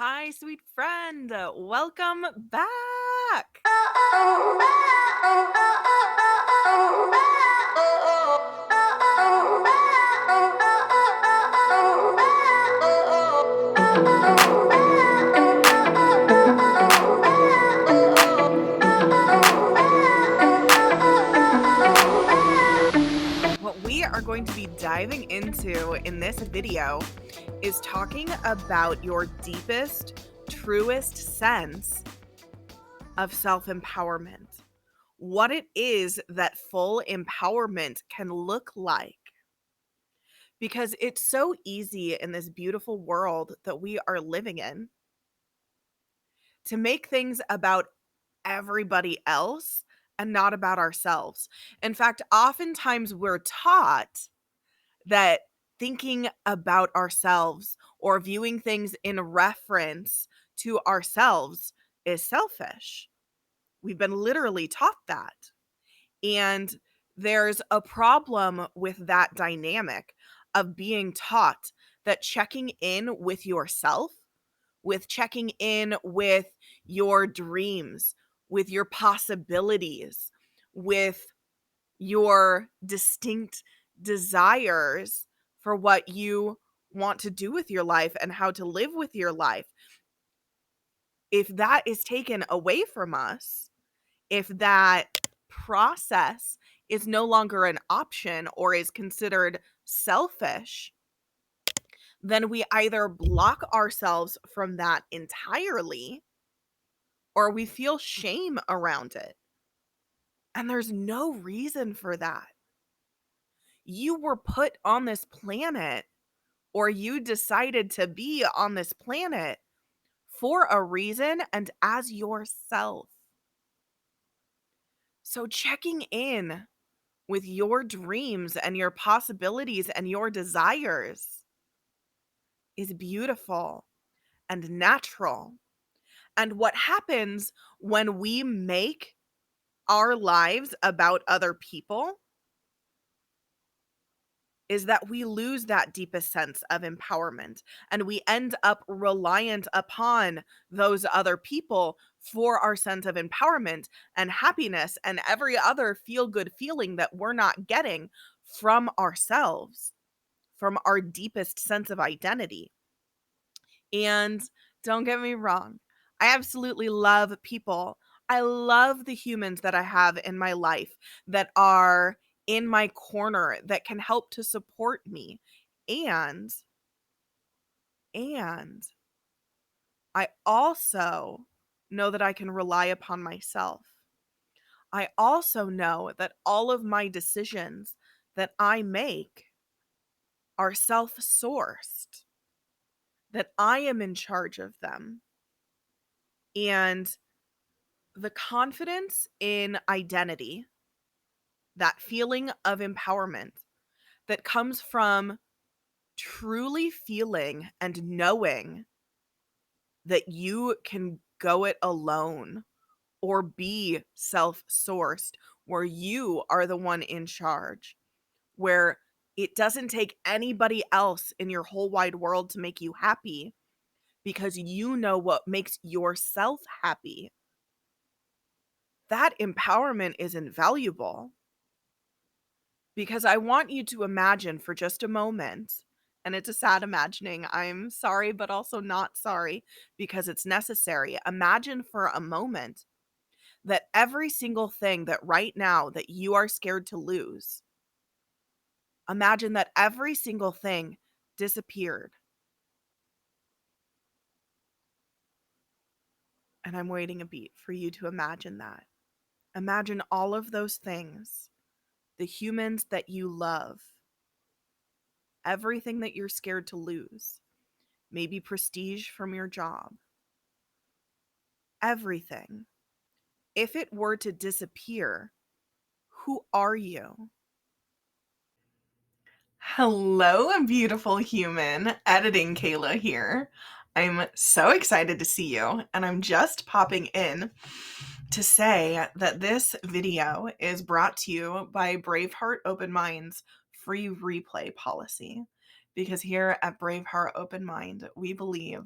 Hi, sweet friend. Welcome back. What we are going to be diving into in this video is talking about your deepest, truest sense of self-empowerment. What it is that full empowerment can look like. Because it's so easy in this beautiful world that we are living in to make things about everybody else and not about ourselves. In fact, oftentimes we're taught that thinking about ourselves or viewing things in reference to ourselves is selfish. We've been literally taught that. And there's a problem with that dynamic of being taught that checking in with yourself, with checking in with your dreams, with your possibilities, with your distinct desires for what you want to do with your life and how to live with your life. If that is taken away from us, if that process is no longer an option or is considered selfish, then we either block ourselves from that entirely or we feel shame around it. And there's no reason for that. You were put on this planet, or you decided to be on this planet for a reason and as yourself. So checking in with your dreams and your possibilities and your desires is beautiful and natural. And what happens when we make our lives about other people is that we lose that deepest sense of empowerment and we end up reliant upon those other people for our sense of empowerment and happiness and every other feel good feeling that we're not getting from ourselves, from our deepest sense of identity. And don't get me wrong, I absolutely love people. I love the humans that I have in my life that are in my corner that can help to support me. And and I also know that I can rely upon myself. I also know that all of my decisions that I make are self-sourced, that I am in charge of them. And the confidence in identity, that feeling of empowerment that comes from truly feeling and knowing that you can go it alone or be self sourced, where you are the one in charge, where it doesn't take anybody else in your whole wide world to make you happy because you know what makes yourself happy. That empowerment is invaluable. Because I want you to imagine for just a moment, and it's a sad imagining. I'm sorry, but also not sorry because it's necessary. Imagine for a moment that every single thing that right now that you are scared to lose, imagine that every single thing disappeared. And I'm waiting a beat for you to imagine that. Imagine all of those things, the humans that you love, everything that you're scared to lose, maybe prestige from your job, everything. If it were to disappear, who are you? Hello, beautiful human. Editing Kayla here. I'm so excited to see you, and I'm just popping in to say that this video is brought to you by Braveheart Open Mind's free replay policy. Because here at Braveheart Open Mind, we believe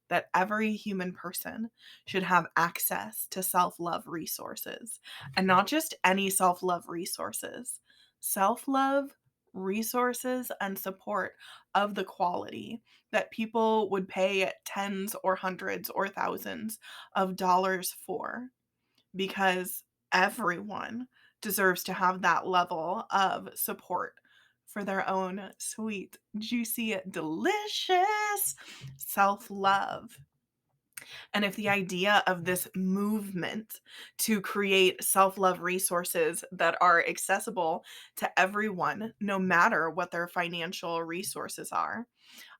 that every human person should have access to self love resources. And not just any self love resources, self love resources and support of the quality that people would pay tens or hundreds or thousands of dollars for, because everyone deserves to have that level of support for their own sweet, juicy, delicious self love. And if the idea of this movement to create self love resources that are accessible to everyone, no matter what their financial resources are,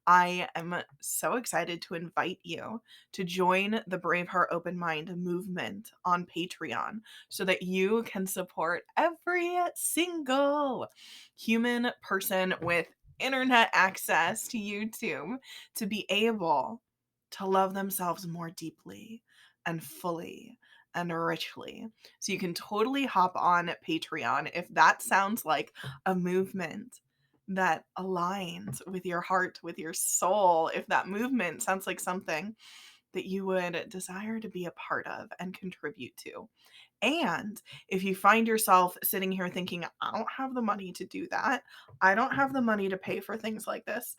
I am so excited to invite you to join the Brave Heart Open Mind movement on Patreon so that you can support every single human person with internet access to YouTube to be able to love themselves more deeply and fully and richly. So you can totally hop on Patreon if that sounds like a movement that aligns with your heart, with your soul, if that movement sounds like something that you would desire to be a part of and contribute to. And if you find yourself sitting here thinking, I don't have the money to do that, I don't have the money to pay for things like this,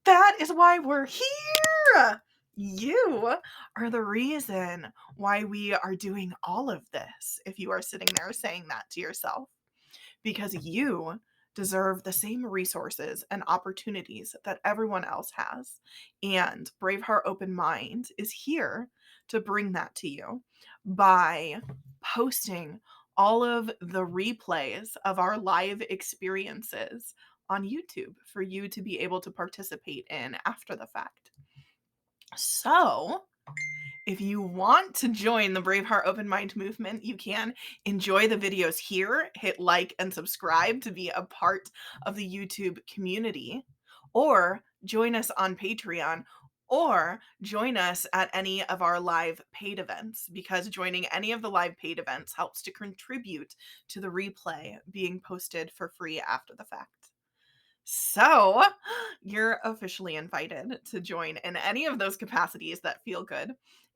that is why we're here. You are the reason why we are doing all of this. If you are sitting there saying that to yourself, because you deserve the same resources and opportunities that everyone else has. And Braveheart Open Mind is here to bring that to you by posting all of the replays of our live experiences on YouTube for you to be able to participate in after the fact. So, if you want to join the Braveheart Open Mind movement, you can enjoy the videos here, hit like and subscribe to be a part of the YouTube community, or join us on Patreon, or join us at any of our live paid events, because joining any of the live paid events helps to contribute to the replay being posted for free after the fact. So, you're officially invited to join in any of those capacities that feel good.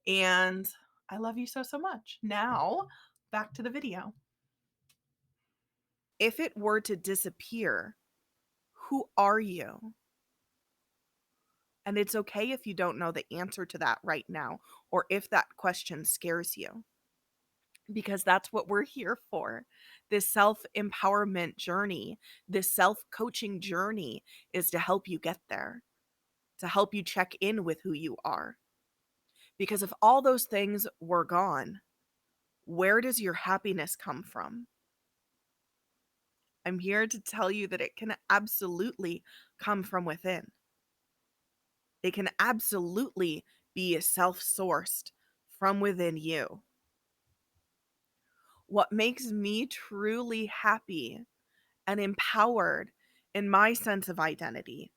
And I love you so, so much. Now, back to the video. If it were to disappear, who are you? And it's okay if you don't know the answer to that right now, or if that question scares you, because that's what we're here for. This self empowerment journey, this self coaching journey is to help you get there, to help you check in with who you are. Because if all those things were gone, where does your happiness come from? I'm here to tell you that it can absolutely come from within. It can absolutely be self sourced from within you. What makes me truly happy and empowered in my sense of identity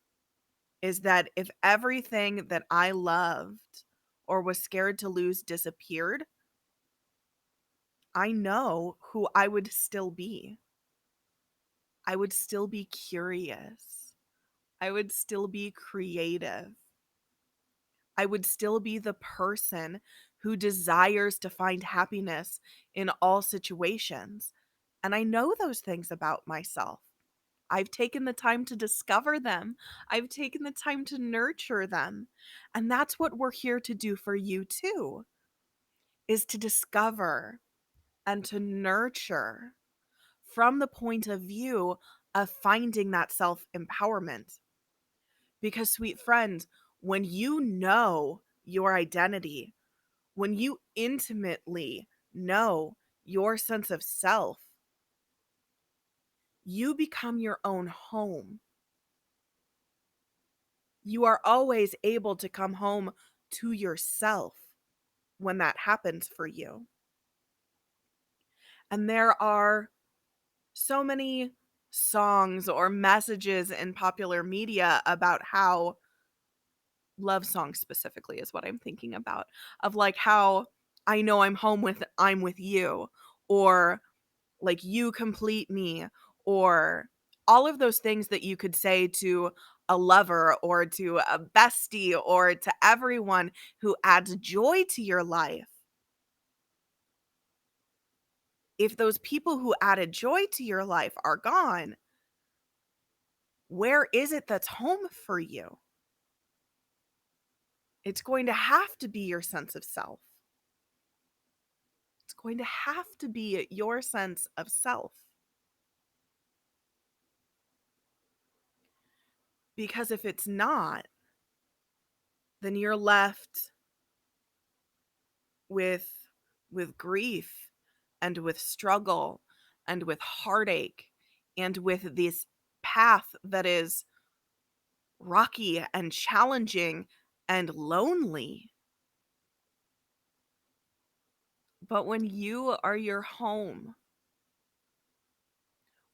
is that if everything that I loved or was scared to lose disappeared, I know who I would still be. I would still be curious. I would still be creative. I would still be the person who desires to find happiness in all situations. And I know those things about myself. I've taken the time to discover them. I've taken the time to nurture them. And that's what we're here to do for you too, is to discover and to nurture from the point of view of finding that self empowerment. Because, sweet friend, when you know your identity, when you intimately know your sense of self, you become your own home. You are always able to come home to yourself when that happens for you. And there are so many songs or messages in popular media about how love songs specifically is what I'm thinking about, of like how I know I'm with you, or like you complete me, or All of those things that you could say to a lover or to a bestie or to everyone who adds joy to your life. If those people who added joy to your life are gone, where is it that's home for you? It's going to have to be your sense of self. It's going to have to be your sense of self. Because if it's not, then you're left with grief and with struggle and with heartache and with this path that is rocky and challenging and lonely. But when you are your home,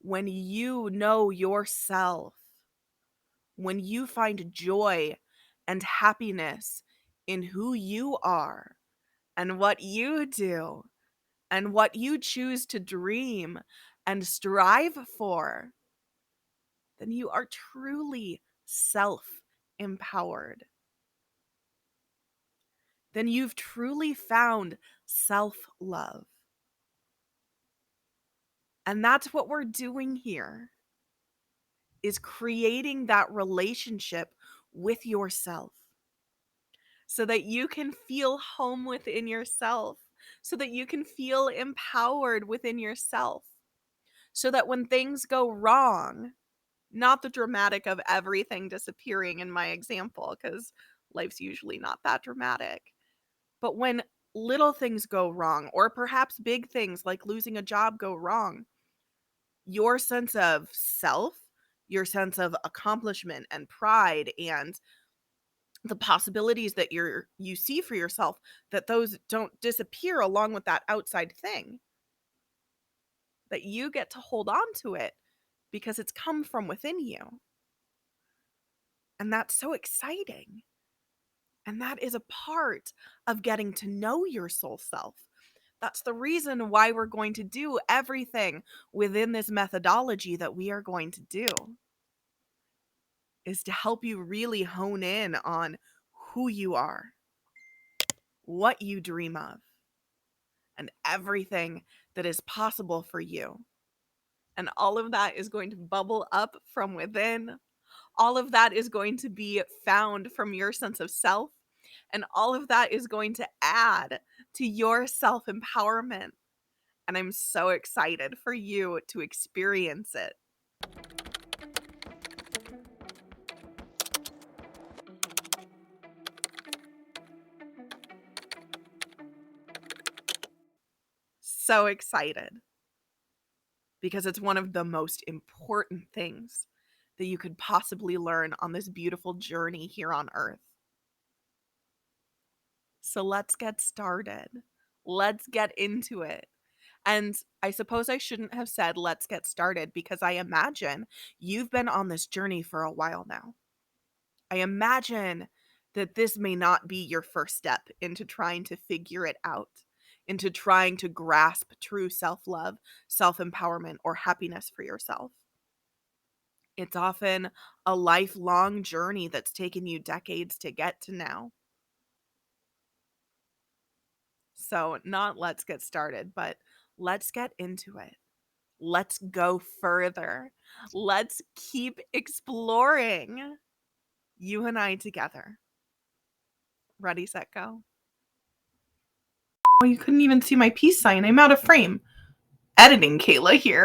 when you know yourself, when you find joy and happiness in who you are and what you do and what you choose to dream and strive for, then you are truly self-empowered. Then you've truly found self-love. And that's what we're doing here, is creating that relationship with yourself so that you can feel home within yourself, so that you can feel empowered within yourself, so that when things go wrong, not the dramatic of everything disappearing in my example, because life's usually not that dramatic, but when little things go wrong, or perhaps big things like losing a job go wrong, your sense of self, your sense of accomplishment and pride and the possibilities that you see for yourself, that those don't disappear along with that outside thing, that you get to hold on to it because it's come from within you. And that's so exciting. And that is a part of getting to know your soul self. That's the reason why we're going to do everything within this methodology that we are going to do, is to help you really hone in on who you are, what you dream of, and everything that is possible for you. And all of that is going to bubble up from within. All of that is going to be found from your sense of self. And all of that is going to add to your self empowerment. And I'm so excited for you to experience it. So excited. Because it's one of the most important things that you could possibly learn on this beautiful journey here on Earth. So let's get started. Let's get into it. And I suppose I shouldn't have said let's get started, because I imagine you've been on this journey for a while now. I imagine that this may not be your first step into trying to figure it out, into trying to grasp true self-love, self-empowerment, or happiness for yourself. It's often a lifelong journey that's taken you decades to get to now. So, not let's get started, but let's get into it. Let's go further. Let's keep exploring. You and I together. Ready, set, go. Oh, you couldn't even see my peace sign. I'm out of frame. Editing Kayla here.